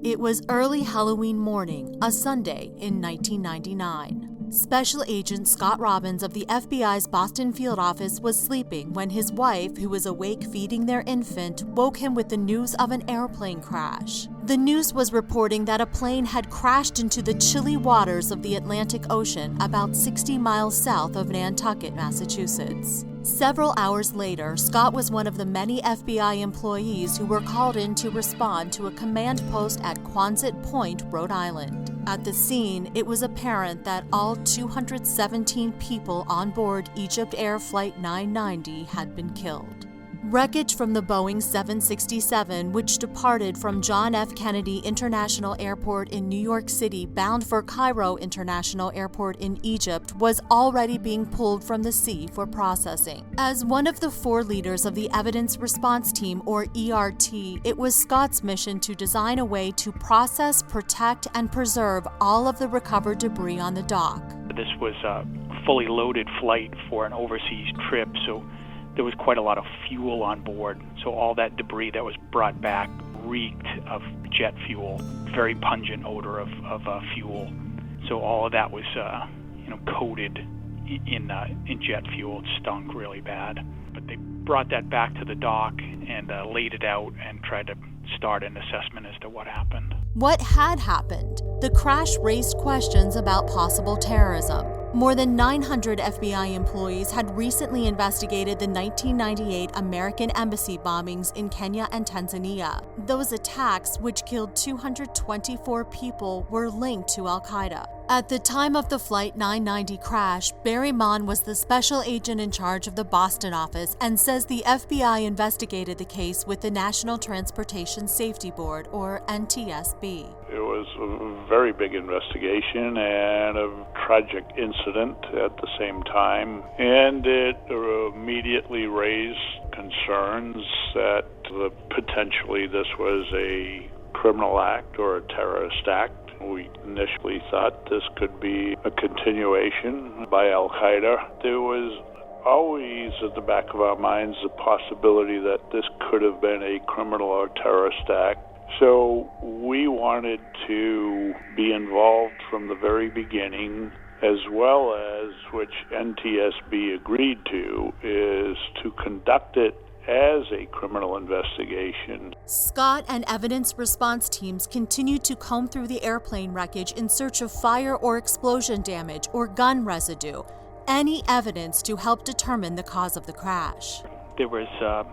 It was early Halloween morning, a Sunday in 1999. Special Agent Scott Robbins of the FBI's Boston field office was sleeping when his wife, who was awake feeding their infant, woke him with the news of an airplane crash. The news was reporting that a plane had crashed into the chilly waters of the Atlantic Ocean about 60 miles south of Nantucket, Massachusetts. Several hours later, Scott was one of the many FBI employees who were called in to respond to a command post at Quonset Point, Rhode Island. At the scene, it was apparent that all 217 people on board EgyptAir Flight 990 had been killed. Wreckage from the Boeing 767, which departed from John F. Kennedy International Airport in New York City bound for Cairo International Airport in Egypt, was already being pulled from the sea for processing. As one of the 4 leaders of the Evidence Response Team, or ERT, it was Scott's mission to design a way to process, protect, and preserve all of the recovered debris on the dock. This was a fully loaded flight for an overseas trip, so there was quite a lot of fuel on board, so all that debris that was brought back reeked of jet fuel, very pungent odor of fuel. So all of that was, coated in jet fuel. It stunk really bad. But they brought that back to the dock and laid it out and tried to start an assessment as to what happened. What had happened? The crash raised questions about possible terrorism. More than 900 FBI employees had recently investigated the 1998 American embassy bombings in Kenya and Tanzania. Those attacks, which killed 224 people, were linked to al-Qaeda. At the time of the Flight 990 crash, Barry Mon was the special agent in charge of the Boston office and says the FBI investigated the case with the National Transportation Safety Board, or NTSB. It was a very big investigation and a tragic incident at the same time, and it immediately raised concerns that potentially this was a criminal act or a terrorist act. We initially thought this could be a continuation by al-Qaeda. There was always at the back of our minds the possibility that this could have been a criminal or terrorist act. So we wanted to be involved from the very beginning, as well as, which NTSB agreed to, is to conduct it as a criminal investigation. Scott and evidence response teams continued to comb through the airplane wreckage in search of fire or explosion damage or gun residue, any evidence to help determine the cause of the crash. There was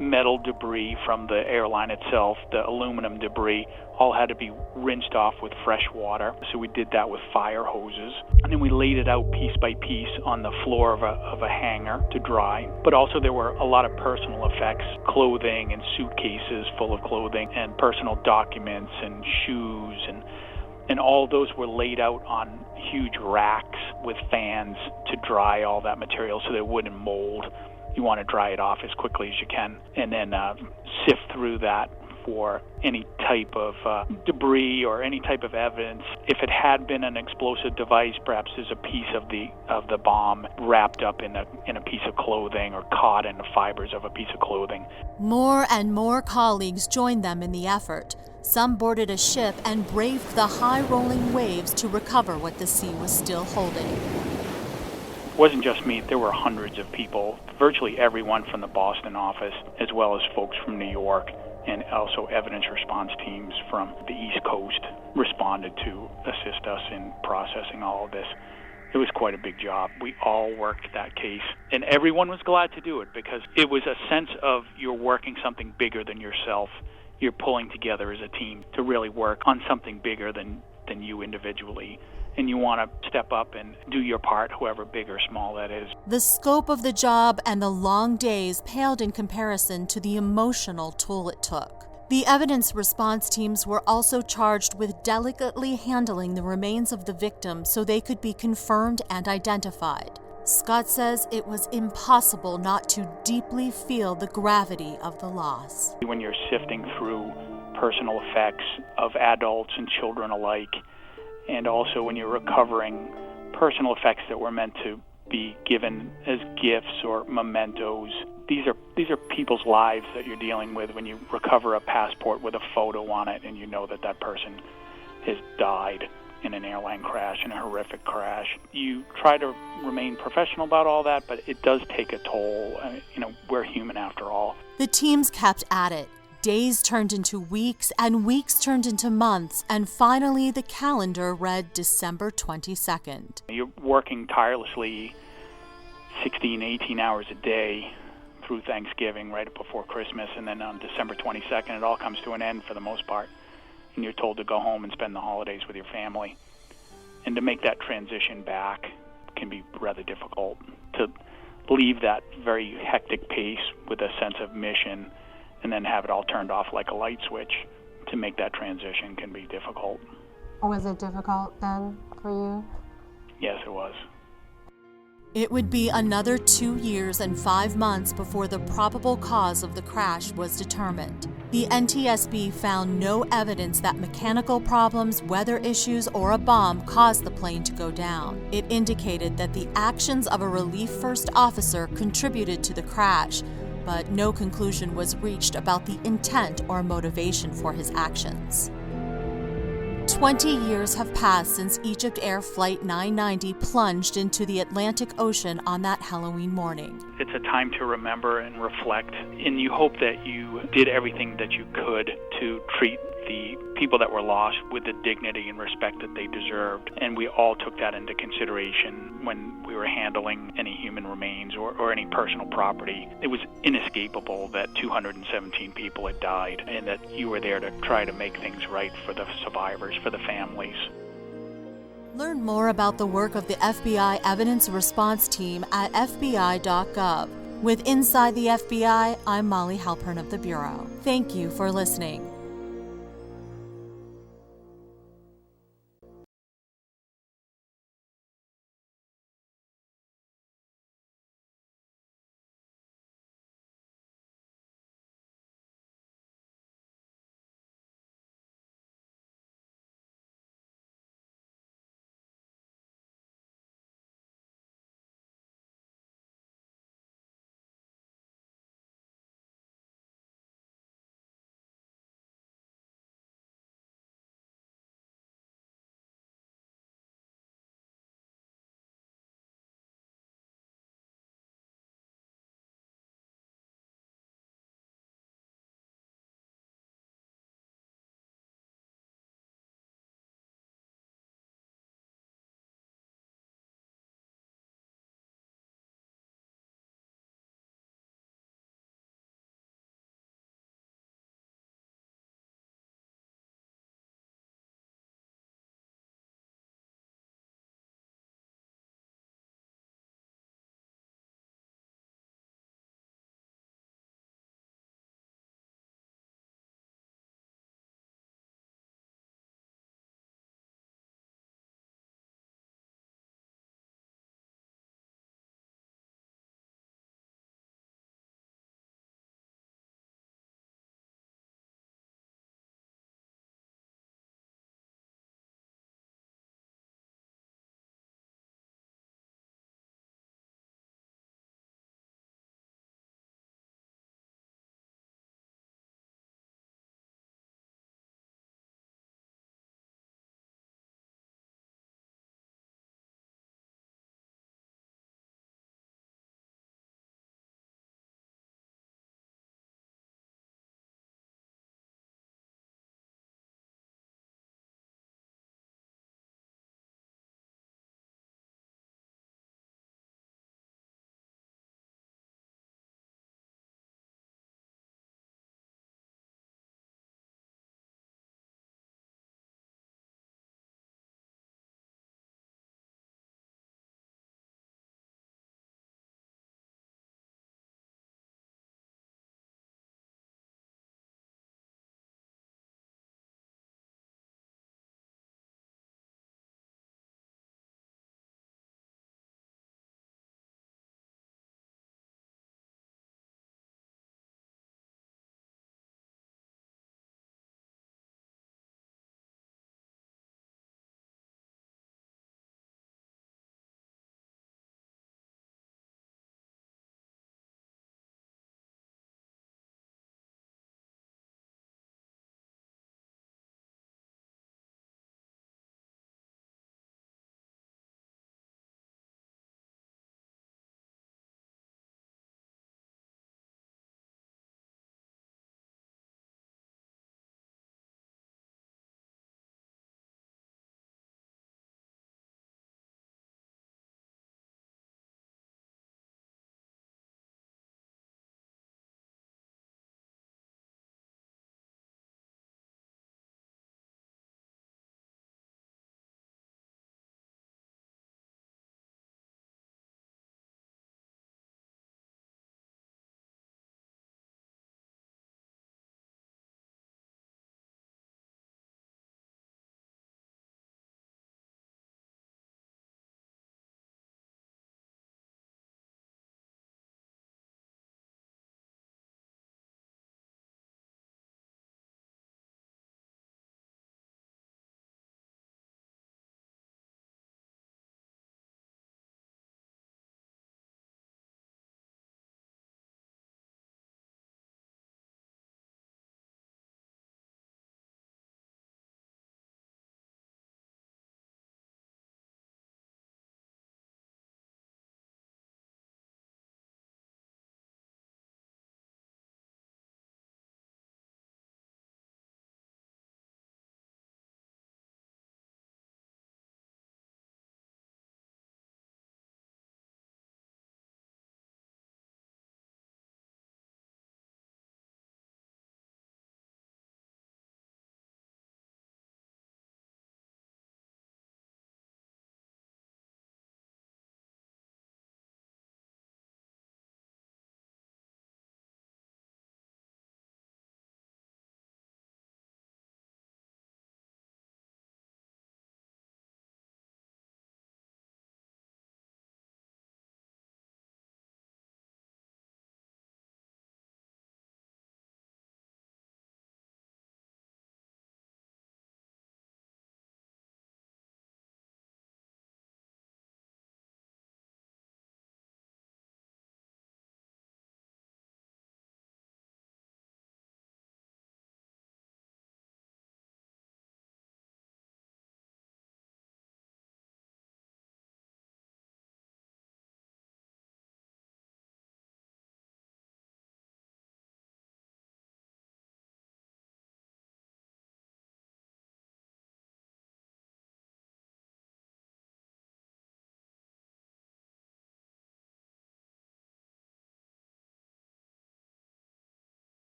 metal debris from the airline itself, the aluminum debris, all had to be rinsed off with fresh water. So we did that with fire hoses. And then we laid it out piece by piece on the floor of a hangar to dry. But also there were a lot of personal effects, clothing and suitcases full of clothing and personal documents and shoes. And all those were laid out on huge racks with fans to dry all that material so that it wouldn't mold. You want to dry it off as quickly as you can, and then sift through that for any type of debris or any type of evidence. If it had been an explosive device, perhaps there's a piece of the bomb wrapped up in a piece of clothing or caught in the fibers of a piece of clothing. More and more colleagues joined them in the effort. Some boarded a ship and braved the high-rolling waves to recover what the sea was still holding. It wasn't just me. There were hundreds of people, virtually everyone from the Boston office, as well as folks from New York, and also evidence response teams from the East Coast responded to assist us in processing all of this. It was quite a big job. We all worked that case, and everyone was glad to do it because it was a sense of you're working something bigger than yourself. You're pulling together as a team to really work on something bigger than you individually. And you want to step up and do your part, however big or small that is. The scope of the job and the long days paled in comparison to the emotional toll it took. The evidence response teams were also charged with delicately handling the remains of the victims so they could be confirmed and identified. Scott says it was impossible not to deeply feel the gravity of the loss. When you're sifting through personal effects of adults and children alike, and also when you're recovering personal effects that were meant to be given as gifts or mementos, these are people's lives that you're dealing with when you recover a passport with a photo on it and you know that that person has died in an airline crash, in a horrific crash. You try to remain professional about all that, but it does take a toll. We're human after all. The teams kept at it. Days turned into weeks, and weeks turned into months, and finally the calendar read December 22nd. You're working tirelessly 16, 18 hours a day through Thanksgiving, right before Christmas, and then on December 22nd it all comes to an end for the most part. And you're told to go home and spend the holidays with your family. And to make that transition back can be rather difficult. To leave that very hectic pace with a sense of mission and then have it all turned off like a light switch, to make that transition can be difficult. Was it difficult then for you? Yes, it was. It would be another 2 years and 5 months before the probable cause of the crash was determined. The NTSB found no evidence that mechanical problems, weather issues, or a bomb caused the plane to go down. It indicated that the actions of a relief first officer contributed to the crash, but no conclusion was reached about the intent or motivation for his actions. 20 years have passed since EgyptAir Flight 990 plunged into the Atlantic Ocean on that Halloween morning. It's a time to remember and reflect, and you hope that you did everything that you could to treat the people that were lost with the dignity and respect that they deserved. And we all took that into consideration when we were handling any human remains or any personal property. It was inescapable that 217 people had died, and that you were there to try to make things right for the survivors, for the families. Learn more about the work of the FBI Evidence Response Team at FBI.gov. With Inside the FBI, I'm Molly Halpern of the Bureau. Thank you for listening.